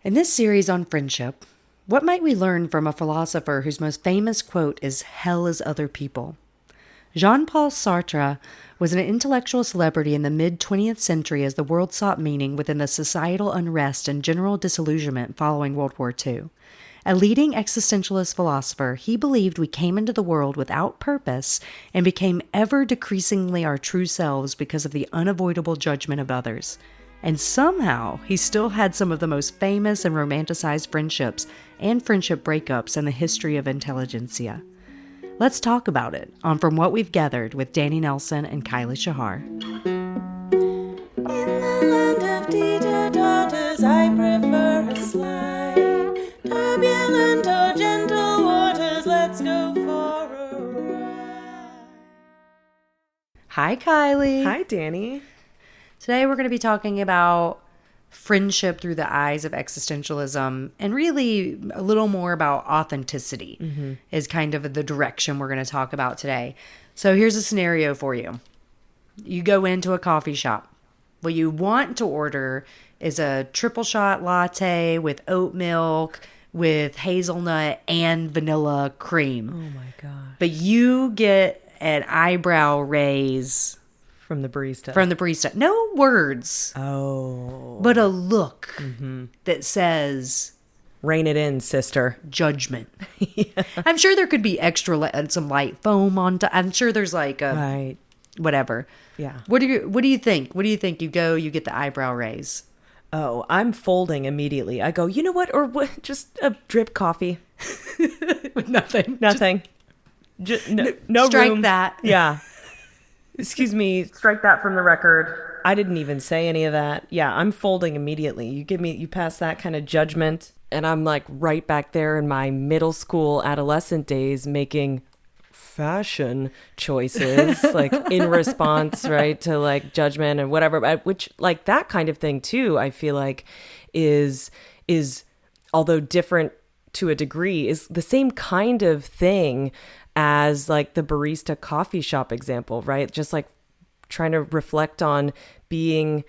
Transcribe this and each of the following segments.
In this series on friendship, what might we learn from a philosopher whose most famous quote is "Hell is other people"? Jean-Paul Sartre was an intellectual celebrity in the mid-20th century as the world sought meaning within the societal unrest and general disillusionment following World War II. A leading existentialist philosopher, he believed we came into the world without purpose and became ever decreasingly our true selves because of the unavoidable judgment of others. And somehow, he still had some of the most famous and romanticized friendships and friendship breakups in the history of intelligentsia. Let's talk about it on From What We've Gathered with Danny Nelson and Kylie Shahar. In the land of teeter totters, I prefer a slide. Turbulent or gentle waters, let's go for a ride. Hi, Kylie. Hi, Danny. Today we're going to be talking about friendship through the eyes of existentialism, and really a little more about authenticity is kind of the direction we're going to talk about today. So here's a scenario for you. You go into a coffee shop. What you want to order is a triple shot latte with oat milk, with hazelnut and vanilla cream. Oh my God. But you get an eyebrow raise From the barista. from the barista. No words. Oh. But a look that says Rein it in, sister. judgment. I'm sure there could be some light foam on top. I'm sure there's like a Right. whatever. Yeah. What do you think? What do you think? You go, you get the eyebrow raise. Oh, I'm folding immediately. I go, you know what? Or what? Just a drip coffee. With nothing. Nothing. No Strike room. that. Yeah. Excuse me. Strike that from the record. I didn't even say any of that. Yeah, I'm folding immediately. You pass that kind of judgment, and I'm like right back there in my middle school adolescent days making fashion choices like in response, right, to like judgment and whatever, which like that kind of thing too, I feel like is although different to a degree, is the same kind of thing as like the barista coffee shop example, right? Just like trying to reflect on being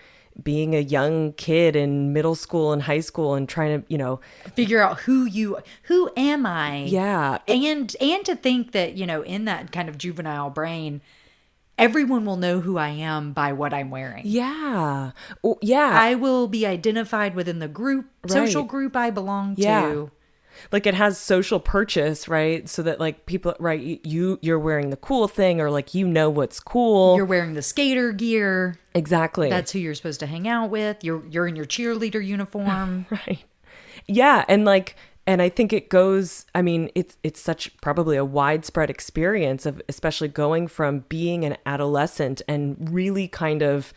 a young kid in middle school and high school and trying to, Figure out who am I? yeah. And to think that, in that kind of juvenile brain, everyone will know who I am by what I'm wearing. Yeah. Oh, yeah. I will be identified within the group, social Right. group I belong Yeah. to. Like it has social purchase, right? So that like people, right, you're wearing the cool thing, or like what's cool. You're wearing the skater gear. Exactly. That's who you're supposed to hang out with. You're in your cheerleader uniform. right. Yeah, and I think it goes, I mean, it's such probably a widespread experience of especially going from being an adolescent and really kind of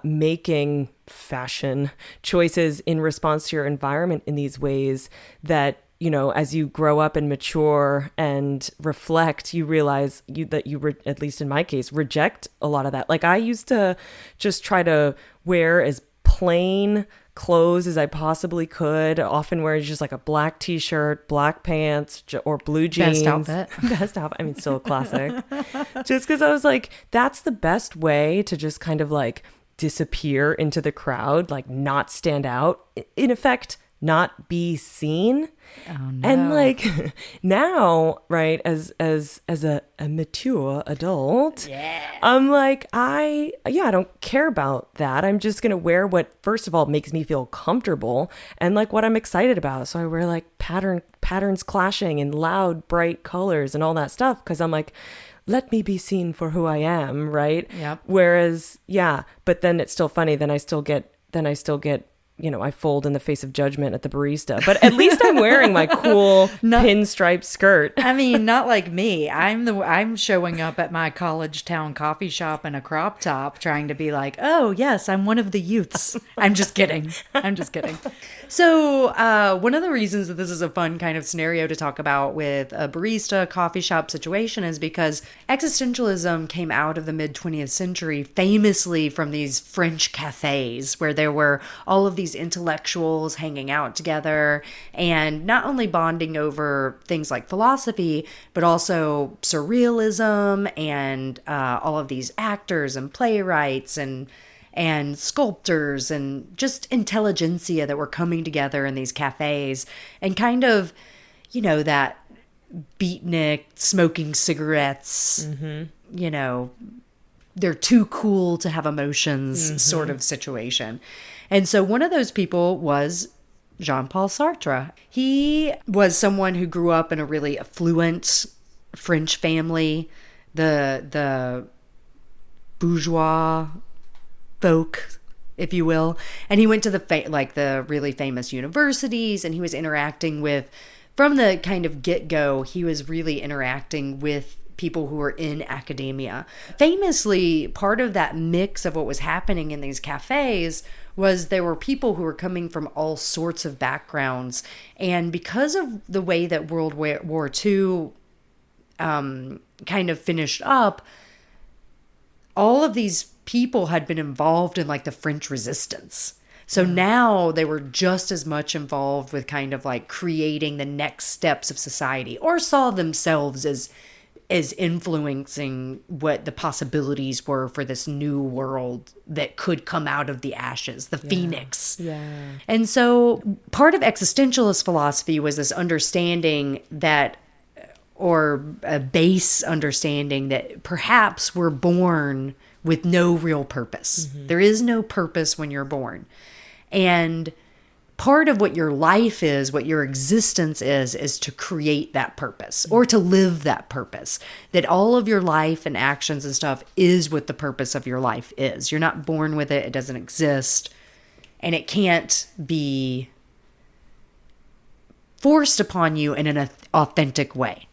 making fashion choices in response to your environment in these ways that, as you grow up and mature and reflect, you realize that you at least in my case, reject a lot of that. Like I used to just try to wear as plain clothes as I possibly could, often wearing just like a black t-shirt, black pants, or blue jeans. Best outfit. Best outfit. I mean, still a classic. Just because I was like, that's the best way to just kind of like disappear into the crowd, like not stand out, in effect, not be seen. Oh, no. And like now, right, as a mature adult, I'm like, I don't care about that. I'm just gonna wear what first of all makes me feel comfortable and like what I'm excited about. So I wear like patterns clashing in loud, bright colors and all that stuff because I'm like, let me be seen for who I am, right? Yep. Whereas, but then it's still funny. Then I still get, I fold in the face of judgment at the barista. But at least I'm wearing my cool pinstripe skirt. I mean, not like me. I'm showing up at my college town coffee shop in a crop top trying to be like, oh, yes, I'm one of the youths. I'm just kidding. So one of the reasons that this is a fun kind of scenario to talk about with a barista coffee shop situation is because existentialism came out of the mid-20th century famously from these French cafes where there were all of these intellectuals hanging out together and not only bonding over things like philosophy, but also surrealism and all of these actors and playwrights and and sculptors and just intelligentsia that were coming together in these cafes and kind of, that beatnik smoking cigarettes, they're too cool to have emotions sort of situation. And so one of those people was Jean-Paul Sartre. He was someone who grew up in a really affluent French family, the bourgeois folk, if you will. And he went to the really famous universities, and he was interacting with, from the kind of get-go, he was really interacting with people who were in academia. Famously, part of that mix of what was happening in these cafes was there were people who were coming from all sorts of backgrounds. And because of the way that World War II kind of finished up, all of these people had been involved in like the French Resistance. So now they were just as much involved with kind of like creating the next steps of society, or saw themselves as influencing what the possibilities were for this new world that could come out of the ashes, the phoenix. Yeah. And so part of existentialist philosophy was this understanding that, or a base understanding that perhaps we're born with no real purpose. There is no purpose when you're born. And part of what your life is, what your existence is to create that purpose or to live that purpose. That all of your life and actions and stuff is what the purpose of your life is. You're not born with it. It doesn't exist. And it can't be forced upon you in an authentic way.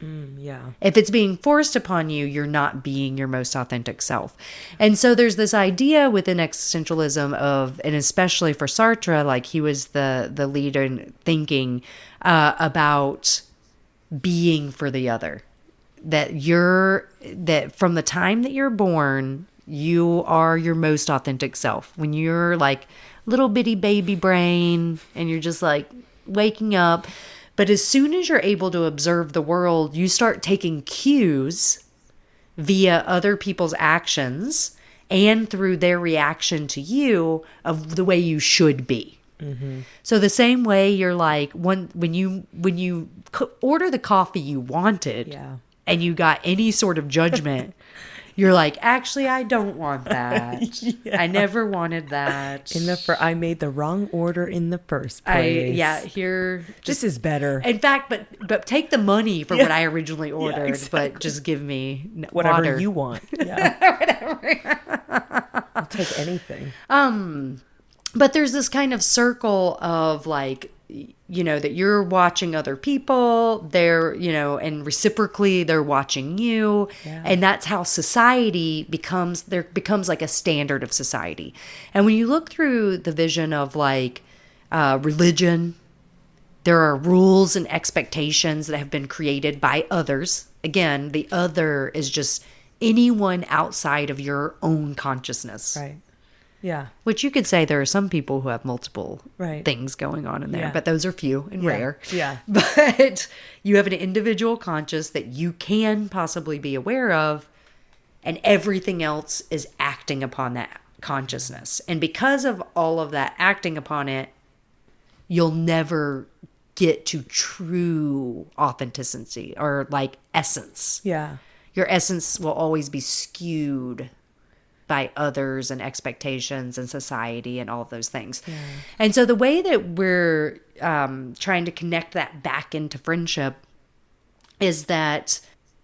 If it's being forced upon you, you're not being your most authentic self. And so there's this idea within existentialism of, and especially for Sartre, like he was the leader in thinking about being for the other. That from the time that you're born, you are your most authentic self. When you're like little bitty baby brain and you're just like waking up. But as soon as you're able to observe the world, you start taking cues via other people's actions and through their reaction to you of the way you should be. So the same way you're like, when you order the coffee you wanted and you got any sort of judgment, you're like, actually, I don't want that. I never wanted that. I made the wrong order in the first place. This is better. In fact, but take the money for what I originally ordered, but just give me whatever water. you want. Whatever. I'll take anything. But there's this kind of circle of like, that you're watching other people, they're, and reciprocally they're watching you. And that's how society becomes like a standard of society. And when you look through the vision of like religion, there are rules and expectations that have been created by others. Again, the other is just anyone outside of your own consciousness. Right. Yeah. Which you could say there are some people who have multiple things going on in there, but those are few and rare. Yeah. But you have an individual conscious that you can possibly be aware of, and everything else is acting upon that consciousness. And because of all of that acting upon it, you'll never get to true authenticity or like essence. Yeah. Your essence will always be skewed by others and expectations and society and all of those things. And so the way that we're trying to connect that back into friendship is that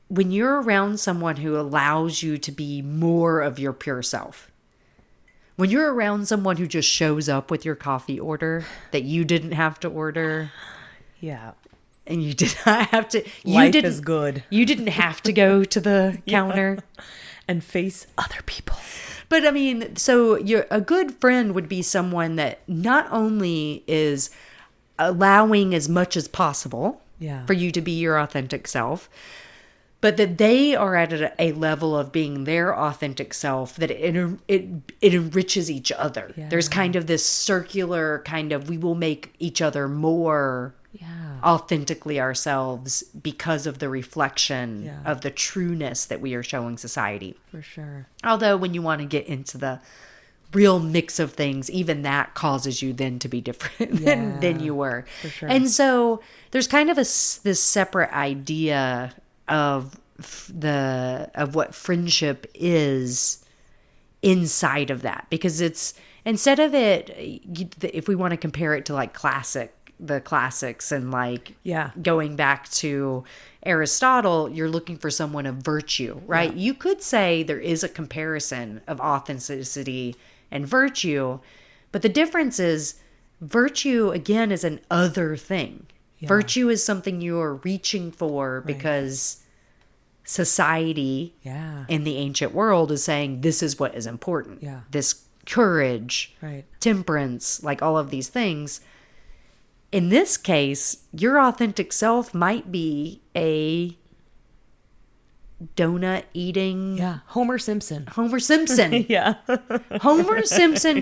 when you're around someone who allows you to be more of your pure self, when you're around someone who just shows up with your coffee order that you didn't have to order. Yeah. And you did not have to. Life is good. You didn't have to go to the counter. And face other people. But I mean, so a good friend would be someone that not only is allowing as much as possible for you to be your authentic self, but that they are at a level of being their authentic self that it enriches each other. There's kind of this circular kind of, we will make each other more authentically ourselves because of the reflection of the trueness that we are showing society. For sure. Although when you want to get into the real mix of things, even that causes you then to be different than you were. For sure. And so there's kind of this separate idea of what friendship is inside of that, because it's, instead of it, if we want to compare it to like the classics and like going back to Aristotle, you're looking for someone of virtue, right? You could say there is a comparison of authenticity and virtue, but the difference is virtue again is an other thing. Virtue is something you are reaching for because society in the ancient world is saying this is what is important. This courage, temperance, like all of these things. In this case, your authentic self might be a donut eating Homer Simpson. Homer Simpson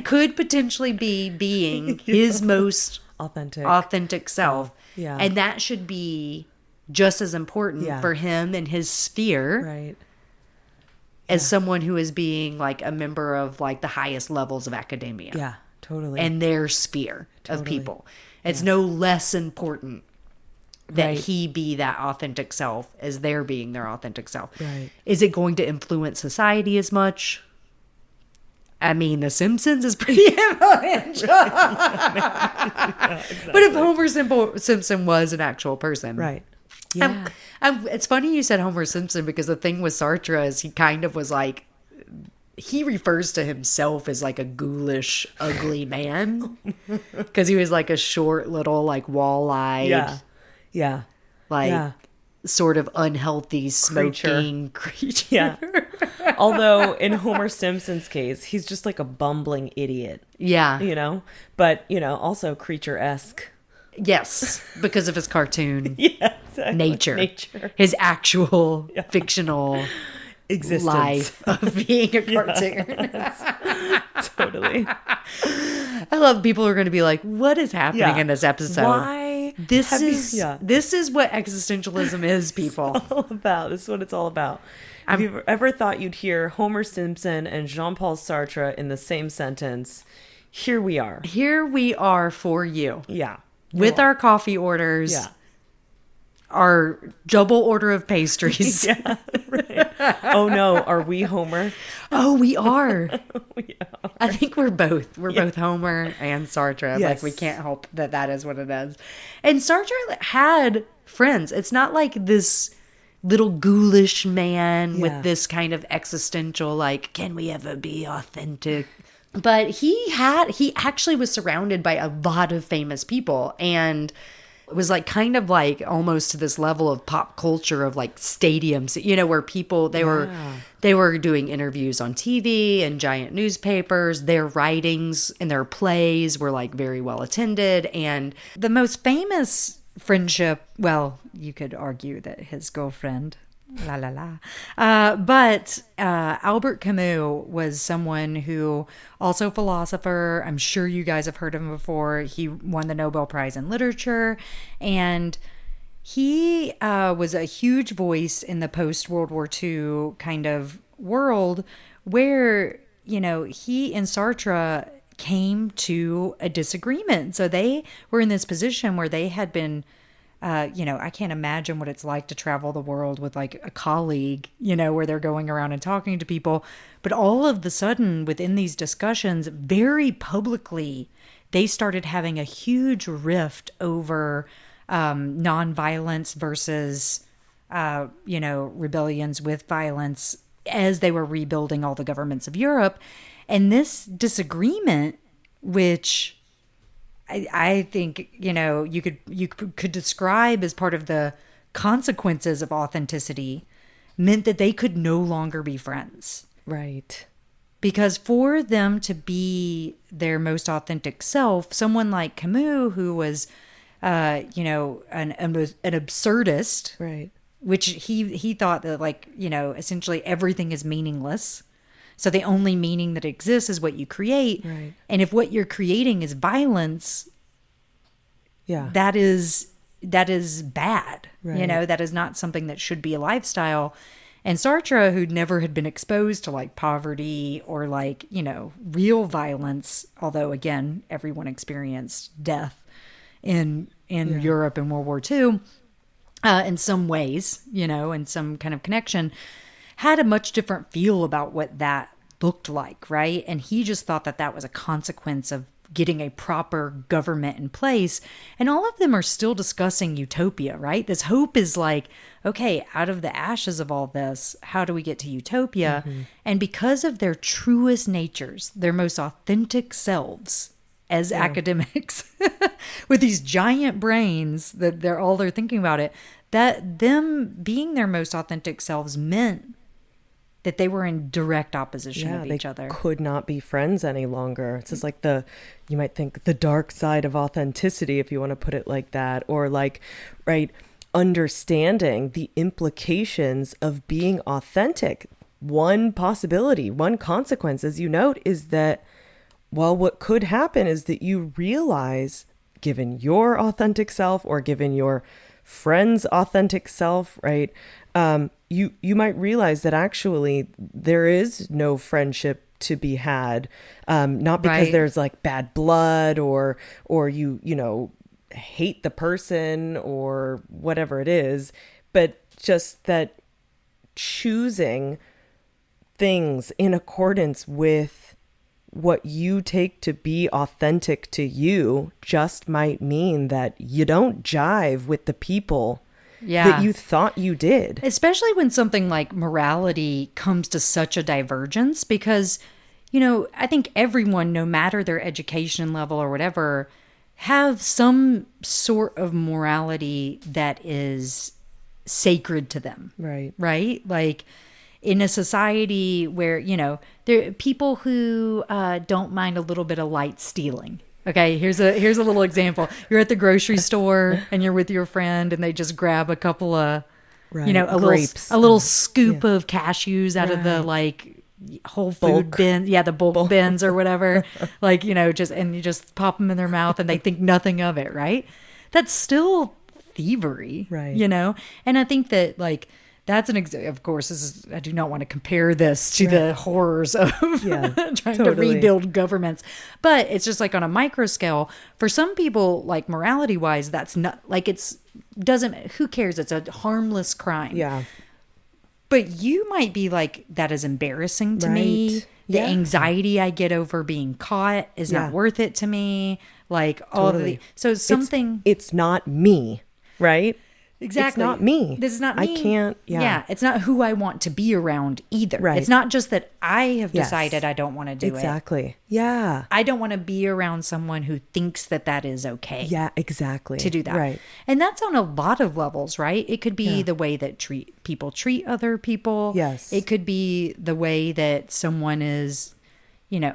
could potentially be being his most authentic self. And that should be just as important for him and his sphere as someone who is being like a member of like the highest levels of academia. And their sphere of people. It's no less important that he be that authentic self as they're being their authentic self. Is it going to influence society as much? I mean, The Simpsons is pretty influential. Exactly. But if Homer Simpson was an actual person. It's funny you said Homer Simpson, because the thing with Sartre is he kind of was like, he refers to himself as like a ghoulish, ugly man, because he was like a short little, like wall-eyed, sort of unhealthy, smoking creature. Although in Homer Simpson's case, he's just like a bumbling idiot. You know, but you know, also creature-esque. Yes, because of his cartoon nature, his actual fictional existence life of being a cartoon. Totally. I love people are going to be like, what is happening in this episode? Why? This is what existentialism is, people. It's all about. This is what it's all about. Have you ever thought you'd hear Homer Simpson and Jean-Paul Sartre in the same sentence? Here we are. Here we are for you. With our coffee orders. Our double order of pastries. Oh no, are we Homer? Oh, we are. I think we're both. We're both Homer and Sartre. Like, we can't help that is what it is. And Sartre had friends. It's not like this little ghoulish man with this kind of existential, like, can we ever be authentic? But he actually was surrounded by a lot of famous people, and it was like kind of like almost to this level of pop culture of like stadiums, you know, where people, they were doing interviews on TV and giant newspapers. Their writings and their plays were like very well attended. And the most famous friendship, well, you could argue that his girlfriend, but Albert Camus was someone who, also philosopher, I'm sure you guys have heard of him before. He won the Nobel Prize in Literature, and he was a huge voice in the post-World War II kind of world where, you know, he and Sartre came to a disagreement. So they were in this position where they had been you know, I can't imagine what it's like to travel the world with like a colleague, you know, where they're going around and talking to people. But all of the sudden, within these discussions, very publicly, they started having a huge rift over nonviolence versus, you know, rebellions with violence as they were rebuilding all the governments of Europe. And this disagreement, which I think, you know, you could describe as part of the consequences of authenticity, meant that they could no longer be friends. Right. Because for them to be their most authentic self, someone like Camus, who was, you know, an absurdist, right, which he thought that, like, you know, essentially everything is meaningless. So the only meaning that exists is what you create. Right. And if what you're creating is violence, that is bad. Right. You know, that is not something that should be a lifestyle. And Sartre, who never had been exposed to like poverty or like, real violence, although again, everyone experienced death in Europe in World War II, in some ways, in some kind of connection, had a much different feel about what that looked like, right? And he just thought that that was a consequence of getting a proper government in place. And all of them are still discussing utopia, right? This hope is like, okay, out of the ashes of all this, how do we get to utopia? Mm-hmm. And because of their truest natures, their most authentic selves as academics, with these giant brains that they're thinking about it, that them being their most authentic selves meant that they were in direct opposition of each other. They could not be friends any longer. It's just like you might think the dark side of authenticity, if you want to put it like that, or like, right, understanding the implications of being authentic. One possibility, one consequence, as you note, is that, well, what could happen is that you realize, given your authentic self or given your friend's authentic self, right, you might realize that actually there is no friendship to be had, not because there's like bad blood or you hate the person or whatever it is, but just that choosing things in accordance with what you take to be authentic to you just might mean that you don't jive with the people that you thought you did. Especially when something like morality comes to such a divergence, because, I think everyone, no matter their education level or whatever, have some sort of morality that is sacred to them. Right. Right? Like in a society where, there are people who don't mind a little bit of light stealing. Okay, here's a little example. You're at the grocery store and you're with your friend and they just grab a couple of, grapes. a little scoop of cashews out of the like Whole Food bin. Yeah, the bulk bins or whatever. Like, and you just pop them in their mouth and they think nothing of it, right? That's still thievery, right? And I think that like, that's an example. Of course, I do not want to compare this to the horrors of trying to rebuild governments. But it's just like on a micro scale, for some people, like morality wise, that's not like who cares? It's a harmless crime. Yeah. But you might be like, that is embarrassing to me. The anxiety I get over being caught is not worth it to me. Like all of the, so something. It's not me, right? Exactly. It's not me. This is not me. I can't. Yeah. It's not who I want to be around either. Right. It's not just that I have decided I don't want to do it. Exactly. Yeah. I don't want to be around someone who thinks that that is okay. Yeah, exactly. To do that. Right. And that's on a lot of levels, right? It could be the way that people treat other people. Yes. It could be the way that someone is,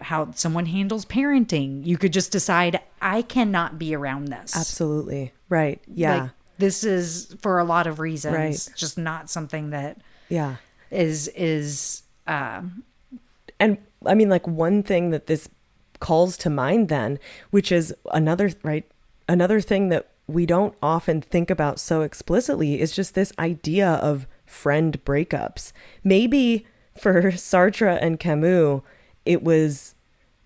how someone handles parenting. You could just decide, I cannot be around this. Absolutely. Right. Yeah. Like, this is, for a lot of reasons, just not something that is and I mean, like, one thing that this calls to mind then, which is another thing that we don't often think about so explicitly, is just this idea of friend breakups. Maybe for Sartre and Camus, it was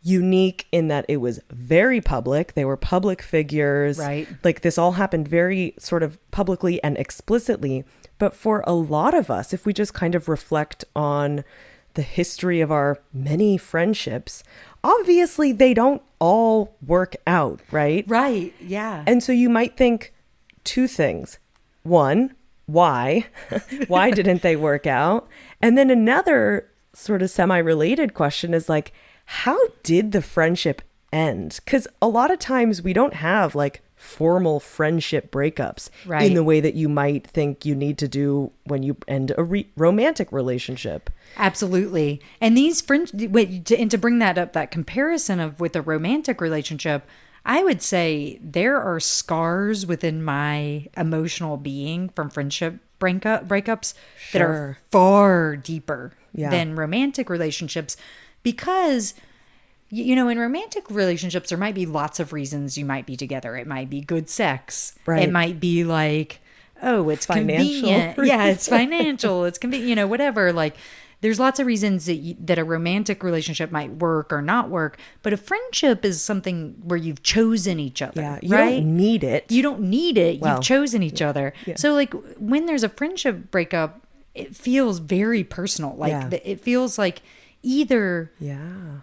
unique in that it was very public. They were public figures. Right. Like, this all happened very sort of publicly and explicitly. But for a lot of us, if we just kind of reflect on the history of our many friendships, obviously they don't all work out, right? Right. Yeah. And so you might think two things. One, why? Why didn't they work out? And then another sort of semi-related question is like, how did the friendship end? Because a lot of times we don't have like formal friendship breakups in the way that you might think you need to do when you end a romantic relationship. Absolutely. And these to bring that up, that comparison of with a romantic relationship, I would say there are scars within my emotional being from friendship breakups that are far deeper than romantic relationships. Because, in romantic relationships, there might be lots of reasons you might be together. It might be good sex. Right. It might be like oh, it's Financial convenient. Yeah, it's reason. financial. It's convenient, whatever. Like, there's lots of reasons that a romantic relationship might work or not work, but a friendship is something where you've chosen each other. Yeah, you right? don't need it. You don't need it. Well, You've chosen each other. yeah. So, like, when there's a friendship breakup, it feels very personal. Like, Yeah. it feels like either Yeah.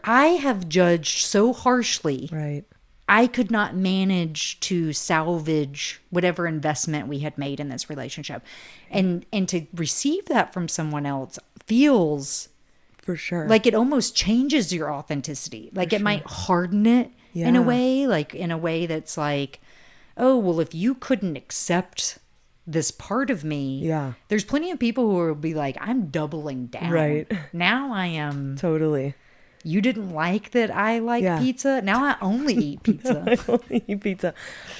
I have judged so harshly, Right. I could not manage to salvage whatever investment we had made in this relationship. And to receive that from someone else feels For sure. like it almost changes your authenticity. Like it might harden it in a Yeah. way, like in a way that's like, oh, well, if you couldn't accept this part of me, Yeah. there's plenty of people who will be like, I'm doubling down. Right. Now I am. Totally. You didn't like that I like Yeah. pizza. Now I only eat pizza. I only eat pizza.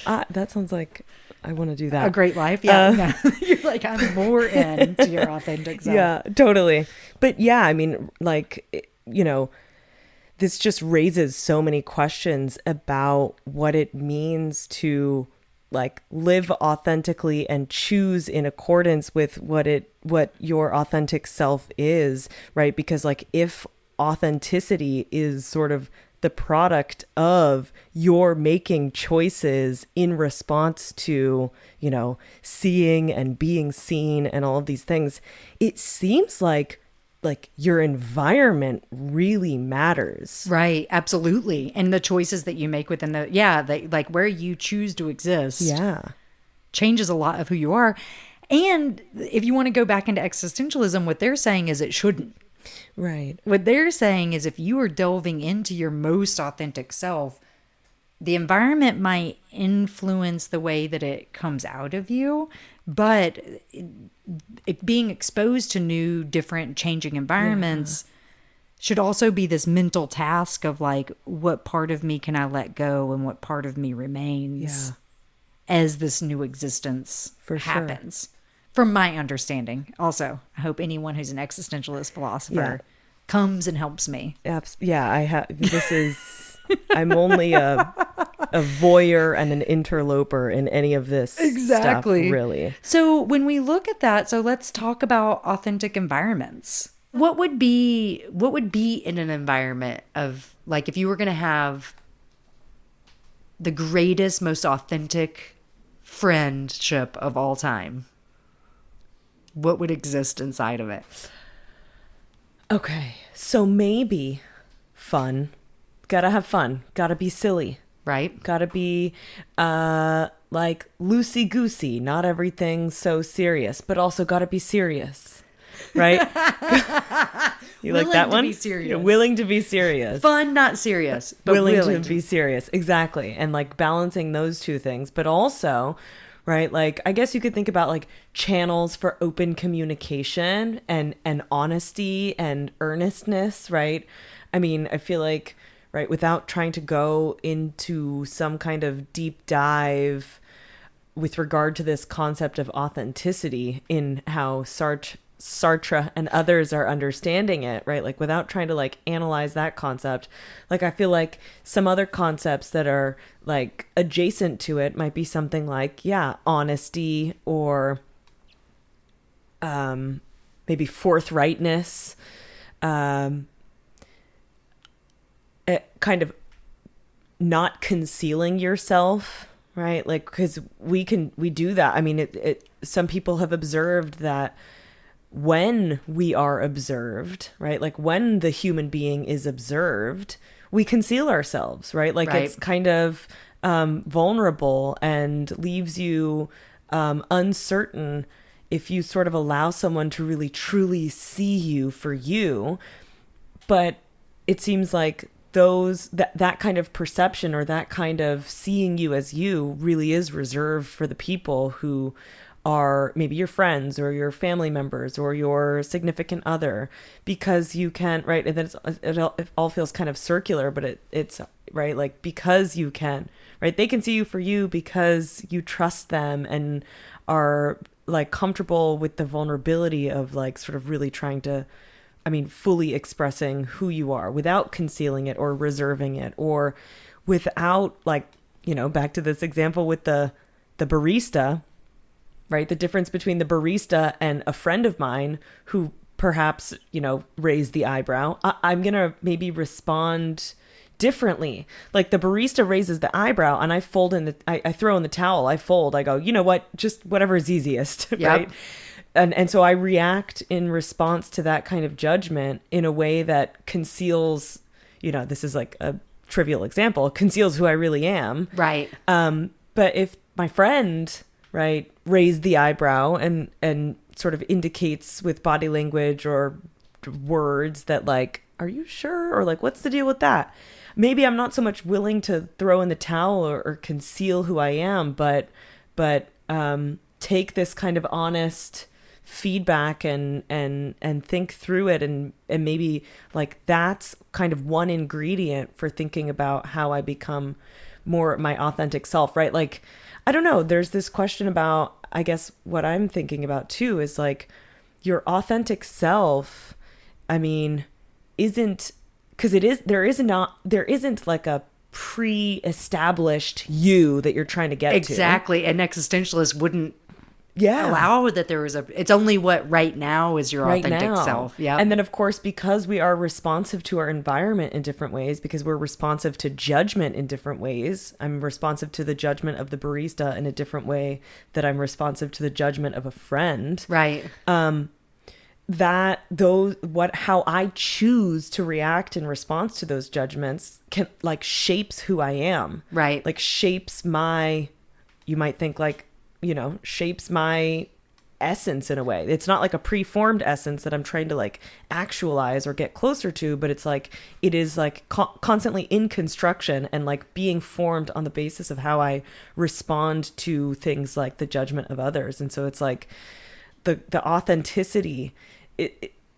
That sounds like I want to do that. A great life. Yeah. No. You're like, I'm more into your authentic self. Yeah, totally. But yeah, I mean, like, you know, this just raises so many questions about what it means to like live authentically and choose in accordance with what your authentic self is, right? Because like if authenticity is sort of the product of your making choices in response to, you know, seeing and being seen and all of these things, it seems like your environment really matters. Right. Absolutely. And the choices that you make within like where you choose to exist Yeah. changes a lot of who you are. And if you want to go back into existentialism, what they're saying is it shouldn't. Right. What they're saying is if you are delving into your most authentic self, the environment might influence the way that it comes out of you, but being exposed to new, different, changing environments should also be this mental task of like, what part of me can I let go and what part of me remains as this new existence happens. From my understanding. Also, I hope anyone who's an existentialist philosopher comes and helps me. Yeah, I have. This is. I'm only a voyeur and an interloper in any of this stuff, really. So when we look at that, so let's talk about authentic environments. What would be in an environment of like if you were going to have the greatest, most authentic friendship of all time? What would exist inside of it? Okay, so maybe fun. Gotta have fun. Gotta be silly. Right? Gotta be like loosey-goosey. Not everything so serious, but also gotta be serious. Right? You like that one? Willing to be serious. You're willing to be serious. Fun, not serious, but willing to be serious. Exactly. And like balancing those two things, but also, right, like I guess you could think about like channels for open communication and honesty and earnestness, right? I mean, I feel like, right, without trying to go into some kind of deep dive with regard to this concept of authenticity in how Sartre and others are understanding it, right? Like without trying to like analyze that concept, like I feel like some other concepts that are like adjacent to it might be something like, honesty or maybe forthrightness, kind of not concealing yourself, right? Like, because we do that. I mean, some people have observed that when we are observed, right? Like when the human being is observed, we conceal ourselves, right? Like it's kind of vulnerable and leaves you uncertain if you sort of allow someone to really truly see you for you. But it seems like that kind of perception or that kind of seeing you as you really is reserved for the people who are maybe your friends or your family members or your significant other, because you can, right? And then it all feels kind of circular, but it's right, like because you can, right? They can see you for you because you trust them and are like comfortable with the vulnerability of like sort of really trying to, I mean, fully expressing who you are without concealing it or reserving it, or without like, you know, back to this example with the barista, right? The difference between the barista and a friend of mine who perhaps, raised the eyebrow. I'm going to maybe respond differently. Like the barista raises the eyebrow and I fold I throw in the towel, I fold, I go, you know what, just whatever is easiest, Yep. right? And so I react in response to that kind of judgment in a way that conceals, this is like a trivial example, conceals who I really am. Right. But if my friend, right, raised the eyebrow and sort of indicates with body language or words that like, are you sure? Or like, what's the deal with that? Maybe I'm not so much willing to throw in the towel or conceal who I am, but take this kind of honest feedback and think through it and maybe like that's kind of one ingredient for thinking about how I become more my authentic self, right? Like, I don't know, there's this question about, I guess what I'm thinking about too is like your authentic self, I mean, isn't, because there isn't like a pre-established you that you're trying to get to. Exactly. And existentialists wouldn't yeah. allow that there was it's only what right now is your right authentic now. self. Yeah. And then of course, because we are responsive to our environment in different ways, because we're responsive to judgment in different ways, I'm responsive to the judgment of the barista in a different way that I'm responsive to the judgment of a friend. Right. How I choose to react in response to those judgments can like shapes who I am. Right. Like shapes you might think like, shapes my essence in a way. It's not like a preformed essence that I'm trying to like actualize or get closer to, but it's like, it is like constantly in construction and like being formed on the basis of how I respond to things like the judgment of others. And so it's like the authenticity,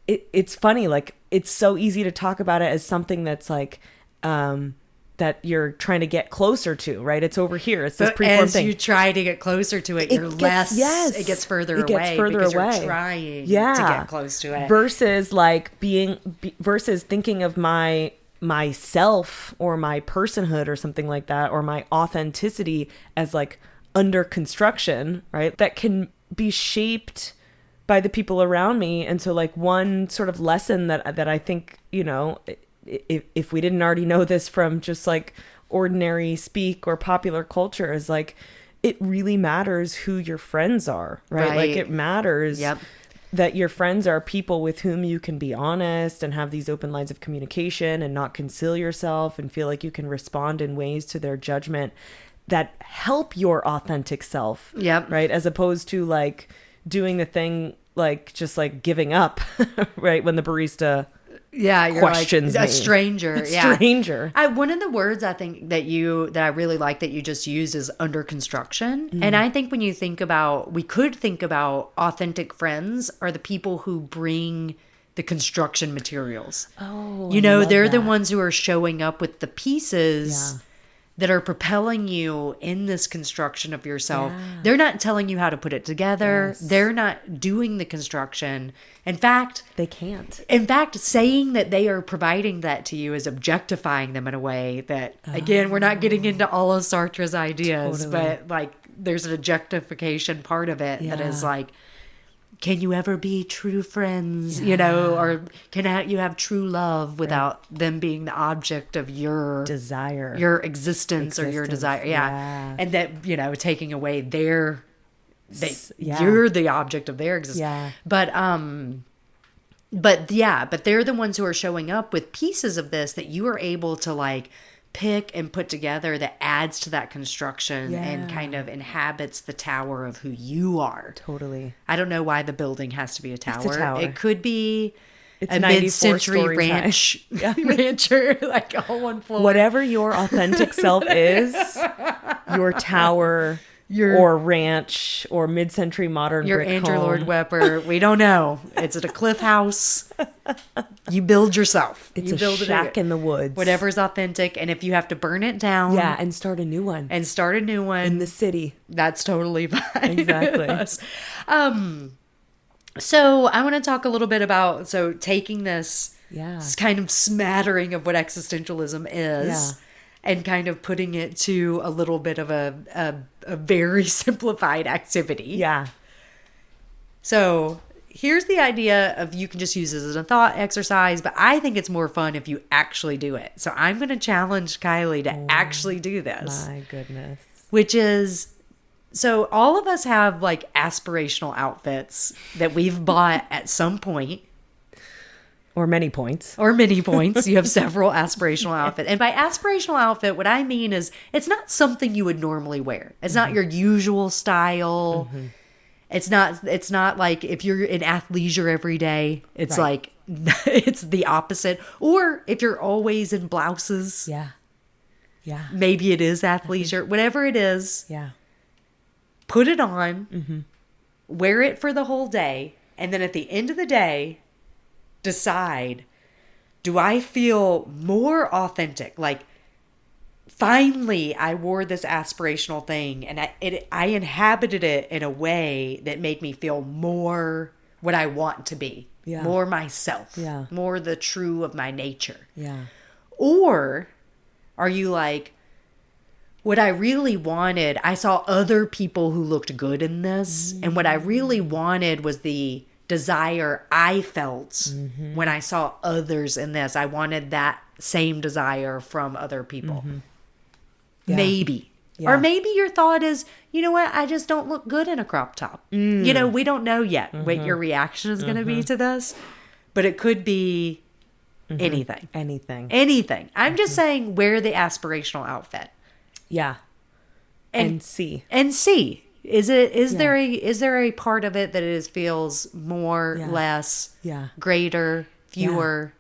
it's funny, like it's so easy to talk about it as something that's like, that you're trying to get closer to, right? It's over here. It's this preformed thing. As you try to get closer to it, it gets further away. Because you're trying to get close to it. Versus like versus thinking of myself or my personhood or something like that, or my authenticity as like under construction, right? That can be shaped by the people around me. And so like one sort of lesson that I think, if we didn't already know this from just like ordinary speak or popular culture, is like, it really matters who your friends are, right? Like it matters that your friends are people with whom you can be honest and have these open lines of communication and not conceal yourself and feel like you can respond in ways to their judgment that help your authentic self. Right. As opposed to like doing the thing, like just like giving up, right? When the barista you're questions like me. A stranger. Stranger. One of the words I think that I really like that you just used is under construction. And I think when you we could think about authentic friends are the people who bring the construction materials. Oh, they're the ones who are showing up with the pieces that are propelling you in this construction of yourself. They're not telling you how to put it together. They're not doing the construction. In fact, they can't. In fact, saying that they are providing that to you is objectifying them in a way that, again, we're not getting into all of Sartre's ideas, but like there's an objectification part of it that is like, can you ever be true friends, or can you have true love without them being the object of your desire, your existence or your desire? And that, taking away you're the object of their existence. But they're the ones who are showing up with pieces of this that you are able to like pick and put together that adds to that construction and kind of inhabits the tower of who you are. Totally. I don't know why the building has to be a tower. It's a tower. It could be it's a mid-century rancher, like all one floor. Whatever your authentic self is, your tower, or ranch, or mid-century modern your brick Andrew home. Lloyd Webber. We don't know. It's at a cliff house. You build yourself. It's you build shack in the woods. Whatever's authentic. And if you have to burn it down. And start a new one. In the city. That's totally fine. Exactly. So I want to talk a little bit about, taking this kind of smattering of what existentialism is and kind of putting it to a little bit of a very simplified activity. So here's the idea of you can just use this as a thought exercise, but I think it's more fun if you actually do it. So I'm going to challenge Kylie to actually do this. My goodness. Which is, so all of us have like aspirational outfits that we've bought at some point. Or many points. Or many points. You have several aspirational outfits. And by aspirational outfit, what I mean is it's not something you would normally wear. It's not your usual style. It's not like if you're in athleisure every day, it's like it's the opposite. Or if you're always in blouses. Yeah. Yeah. Maybe it is athleisure. Whatever it is. Yeah. Put it on. Wear it for the whole day. And then at the end of the day, decide, do I feel more authentic? Like, finally, I wore this aspirational thing and I inhabited it in a way that made me feel more what I want to be. Yeah. More myself. Yeah. More the true of my nature. Yeah. Or are you like, what I really wanted, I saw other people who looked good in this. And what I really wanted was the desire I felt when I saw others in this. I wanted that same desire from other people. Yeah. Maybe. Yeah. Or maybe your thought is, you know what? I just don't look good in a crop top. You know, we don't know yet what your reaction is going to be to this. But it could be anything. Anything. I'm just saying wear the aspirational outfit. Yeah. And see. Is there a part of it that feels more, less, greater, fewer?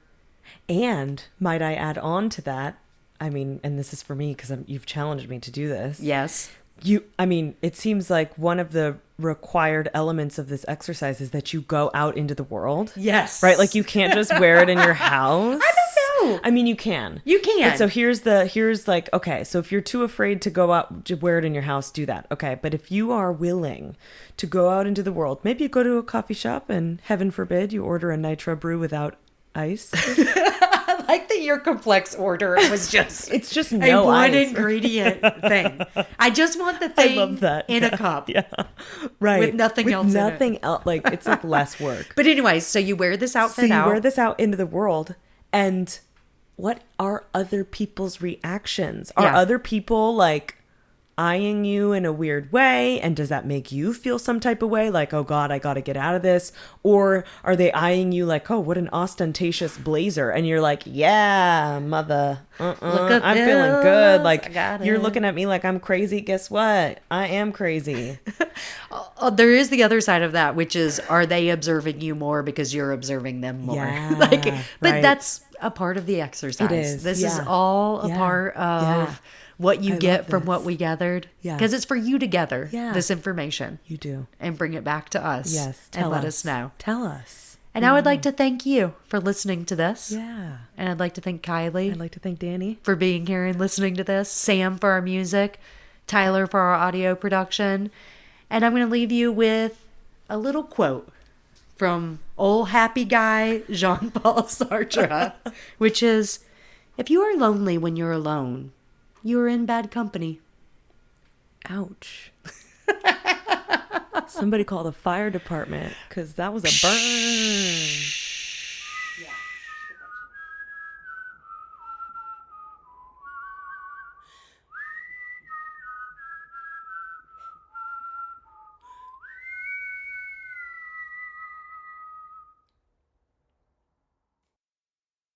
And might I add on to that? I mean, and this is for me because you've challenged me to do this. Yes. It seems like one of the required elements of this exercise is that you go out into the world. Yes. Right? Like you can't just wear it in your house. I don't know. I mean, you can. You can. But so here's like, okay, so if you're too afraid to go out to wear it in your house, do that. Okay. But if you are willing to go out into the world, maybe you go to a coffee shop and heaven forbid you order a nitro brew without ice. I like that your complex order was just it's just no one ice. ingredient thing. I just want the thing I love that. in a cup. Yeah. Right. With nothing else in it. Nothing else. Like it's like less work. But anyways, so you wear this outfit out. Wear this out into the world, and what are other people's reactions? Are other people like eyeing you in a weird way? And does that make you feel some type of way? Like, oh God, I got to get out of this. Or are they eyeing you like, oh, what an ostentatious blazer. And you're like, yeah, mother, Look at I'm this. feeling good. Like I got you're it. looking at me like I'm crazy. Guess what? I am crazy. There is the other side of that, which is, are they observing you more because you're observing them more? Yeah, but right. that's a part of the exercise. It is, This is yeah. all a Yeah, part of yeah. what you I get love from this. what we gathered. Yeah. Because it's for you to gather Yeah. this information. You do. And bring it back to us. Yes. And let us know. Tell us. And I would like to thank you for listening to this. Yeah. And I'd like to thank Kylie I'd like to thank Danny. for being here and listening to this, Sam for our music, Tyler for our audio production. And I'm going to leave you with a little quote from old happy guy Jean-Paul Sartre, which is, if you are lonely when you're alone, you are in bad company. Ouch. Somebody call the fire department because that was a burn.